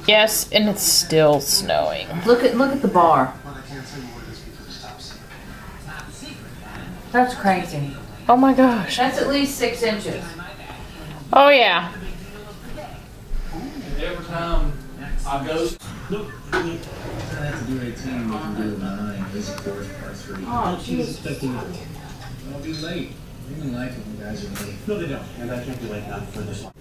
Yes, and it's still snowing. Look at the bar. That's crazy. Oh my gosh. That's at least 6 inches. Oh yeah. Every time I go. Nope. I have to do 18, we can do 9. This is course par 3. Oh, She's expecting I'll be late. They even like it when guys are late. No, they don't. And I can't be late enough for this one.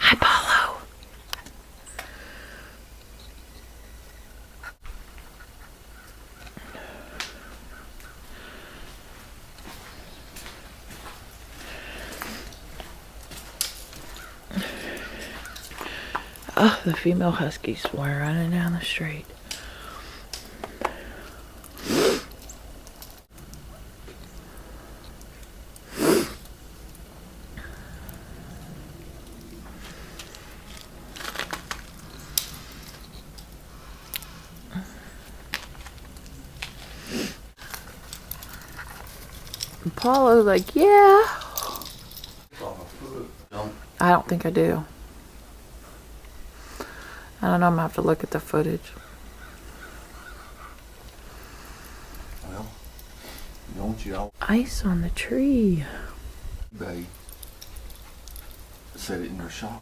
Hi, Paulo. Oh, the female huskies were running down the street. And Paulo's like, yeah. I don't think I do. I don't know, I'm gonna have to look at the footage. Well, don't you all Ice on the tree. they set it in their shop?